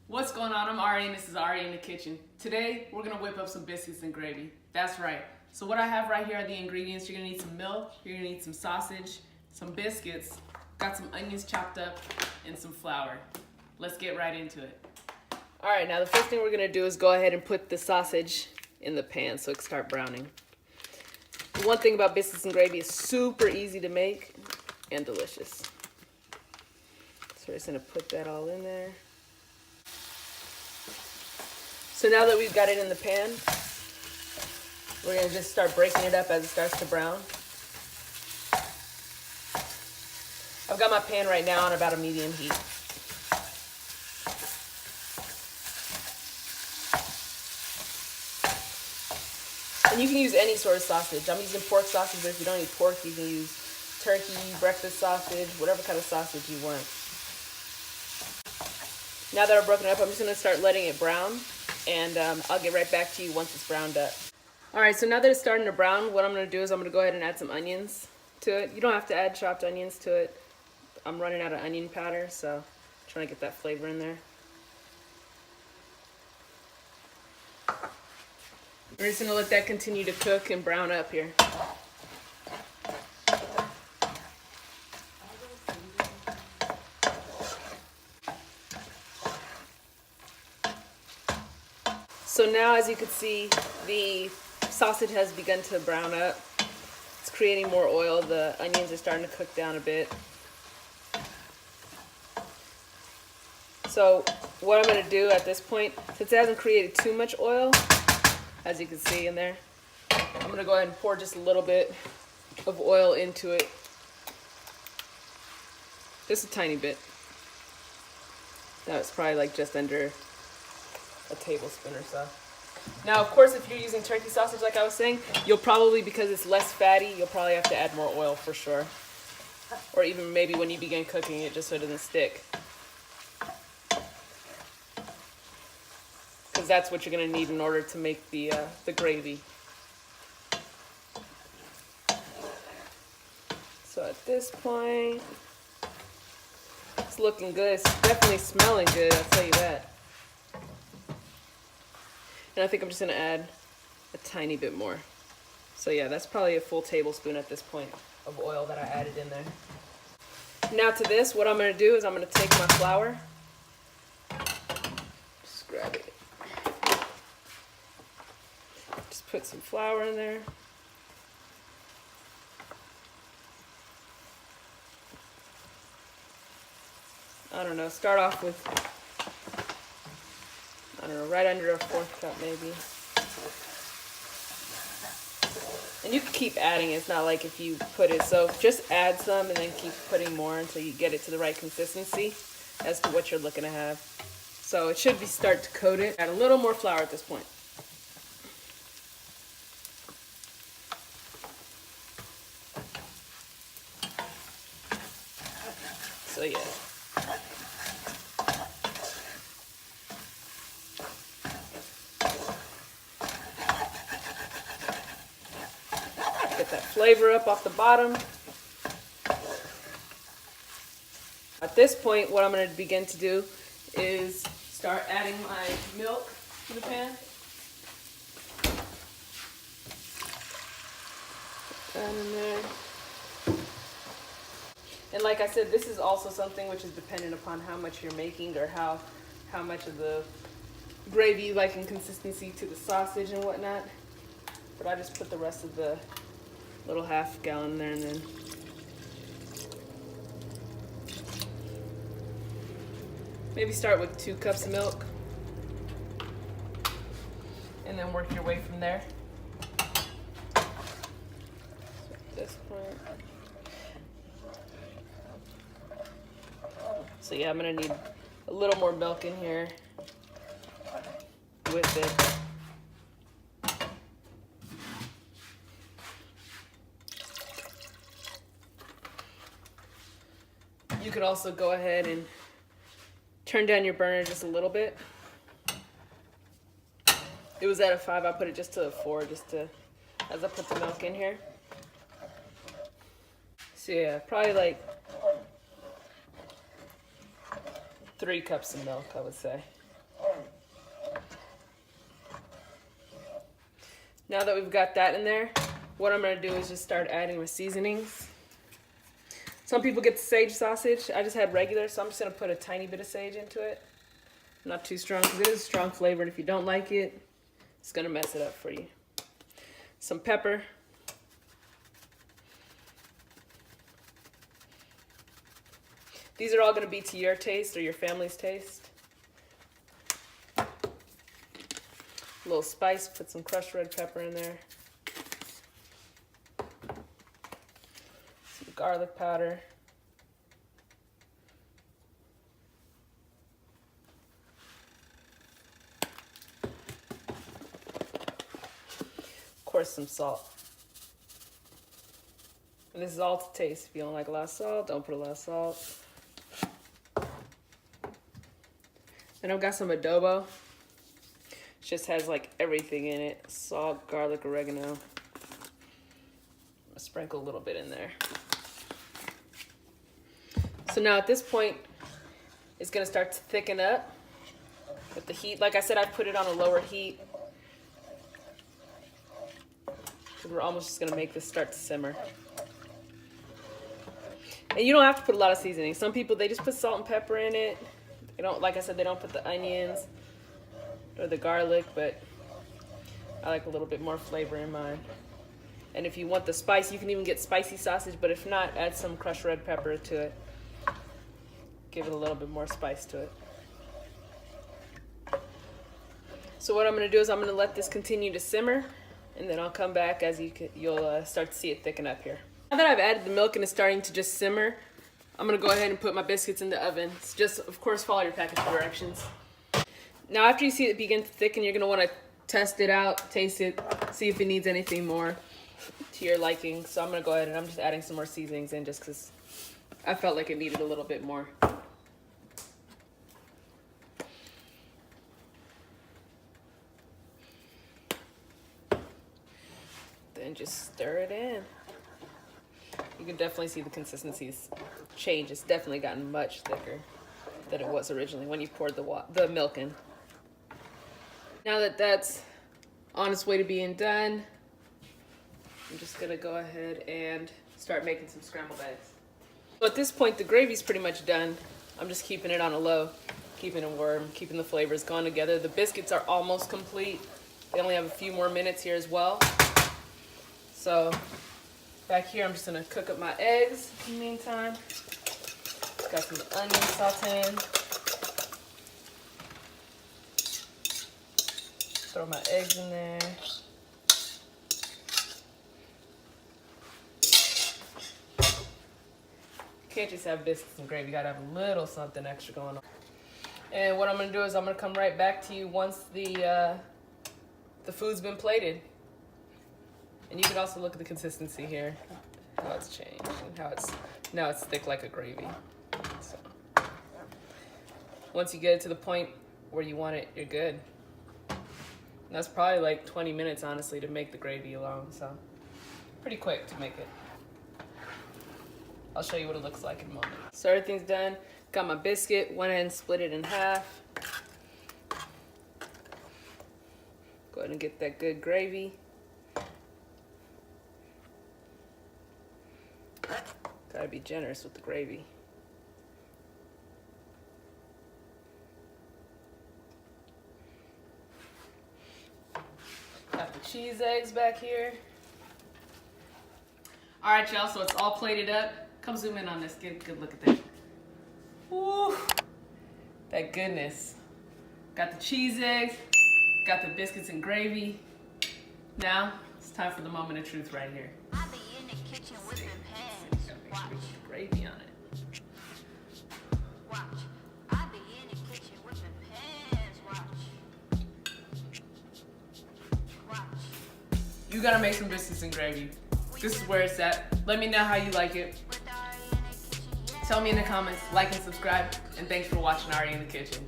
What's going on? I'm Ari and this is Ari in the kitchen. Today we're gonna whip up some biscuits and gravy. That's right. So what I have right here are the ingredients. You're gonna need some milk, you're gonna need some sausage, some biscuits, got some onions chopped up, and some flour. Let's get right into it. All right, now the first thing we're gonna do is go ahead and put the sausage in the pan so it can start browning. The one thing about biscuits and gravy is super easy to make and delicious. So we're just gonna put that all in there. So now that we've got it in the pan, we're gonna just start breaking it up as it starts to brown. I've got my pan right now on about a medium heat. And you can use any sort of sausage. I'm using pork sausage, but if you don't eat pork, you can use turkey, breakfast sausage, whatever kind of sausage you want. Now that I've broken it up, I'm just gonna start letting it brown. And I'll get right back to you once it's browned up. All right, so now that it's starting to brown, what I'm gonna do is I'm gonna go ahead and add some onions to it. You don't have to add chopped onions to it. I'm running out of onion powder, so I'm trying to get that flavor in there. We're just gonna let that continue to cook and brown up here. So now, as you can see, the sausage has begun to brown up. It's creating more oil. The onions are starting to cook down a bit. So what I'm going to do at this point, since it hasn't created too much oil, as you can see in there, I'm going to go ahead and pour just a little bit of oil into it. Just a tiny bit. That's probably like just under a tablespoon or so. Now, of course, if you're using turkey sausage, like I was saying, you'll probably, because it's less fatty, you'll probably have to add more oil for sure. Or even maybe when you begin cooking it, just so it doesn't stick. Because that's what you're going to need in order to make the gravy. So at this point, it's looking good. It's definitely smelling good, I'll tell you that. And I think I'm just gonna add a tiny bit more. So yeah, that's probably a full tablespoon at this point of oil that I added in there. Now to this, what I'm gonna do is I'm gonna take my flour, just grab it. Just put some flour in there. I don't know, start off with, I don't know, right under a 1/4 cup maybe. And you can keep adding, it's not like if you put it, so just add some and then keep putting more until you get it to the right consistency as to what you're looking to have. So it should be start to coat it. Add a little more flour at this point. So yeah. Get that flavor up off the bottom. At this point, what I'm going to begin to do is start adding my milk to the pan. Put that in there. And like I said, this is also something which is dependent upon how much you're making or how much of the gravy you like in consistency to the sausage and whatnot. But I just put the rest of the little 1/2 gallon in there, and then maybe start with 2 cups of milk and then work your way from there. So at this point, so yeah, I'm gonna need a little more milk in here with it. You could also go ahead and turn down your burner just a little bit. It was at a 5, I put it just to a 4, just to, as I put the milk in here. So yeah, probably like 3 cups of milk, I would say. Now that we've got that in there, what I'm gonna do is just start adding my seasonings. Some people get the sage sausage. I just had regular, so I'm just gonna put a tiny bit of sage into it. Not too strong, because it is a strong flavor, and if you don't like it, it's gonna mess it up for you. Some pepper. These are all gonna be to your taste or your family's taste. A little spice, put some crushed red pepper in there. Some garlic powder. Of course, some salt. And this is all to taste. If you don't like a lot of salt, don't put a lot of salt. And I've got some adobo. It just has like everything in it. Salt, garlic, oregano. I'll sprinkle a little bit in there. So now at this point, it's gonna start to thicken up with the heat. Like I said, I put it on a lower heat, because we're almost just gonna make this start to simmer. And you don't have to put a lot of seasoning. Some people, they just put salt and pepper in it. They don't, like I said, they don't put the onions or the garlic, but I like a little bit more flavor in mine. And if you want the spice, you can even get spicy sausage, but if not, add some crushed red pepper to it. Give it a little bit more spice to it. So what I'm gonna do is I'm gonna let this continue to simmer, and then I'll come back as you'll start to see it thicken up here. Now that I've added the milk and it's starting to just simmer, I'm gonna go ahead and put my biscuits in the oven. Just, of course, follow your package directions. Now after you see it begin to thicken, you're gonna wanna test it out, taste it, see if it needs anything more to your liking. So I'm gonna go ahead and I'm just adding some more seasonings in just because I felt like it needed a little bit more. Then just stir it in. You can definitely see the consistency's change. It's definitely gotten much thicker than it was originally when you poured the milk in. Now that that's on its way to being done, I'm just gonna go ahead and start making some scrambled eggs. So at this point, the gravy's pretty much done. I'm just keeping it on a low, keeping it warm, keeping the flavors going together. The biscuits are almost complete. They only have a few more minutes here as well. So back here, I'm just gonna cook up my eggs in the meantime. Got some onions sauteing. Throw my eggs in there. Can't just have biscuits and gravy. You gotta have a little something extra going on. And what I'm gonna do is I'm gonna come right back to you once the food's been plated. And you can also look at the consistency here, how it's changed and how now it's thick like a gravy. So once you get it to the point where you want it, you're good. And that's probably like 20 minutes, honestly, to make the gravy alone. So pretty quick to make it. I'll show you what it looks like in a moment. So everything's done. Got my biscuit, went ahead and split it in half. Go ahead and get that good gravy. Gotta be generous with the gravy. Got the cheese eggs back here. All right, y'all, so it's all plated up. Come zoom in on this, get a good look at that. Woo, that goodness. Got the cheese eggs, got the biscuits and gravy. Now, it's time for the moment of truth right here. I be in the kitchen whipping pans. Watch. Gravy on it. Watch. I be in the kitchen whipping pans. Watch. Watch. You gotta make some biscuits and gravy. This is where it's at. Let me know how you like it. With Ari in the kitchen, yeah. Tell me in the comments, like and subscribe, and thanks for watching Ari in the Kitchen.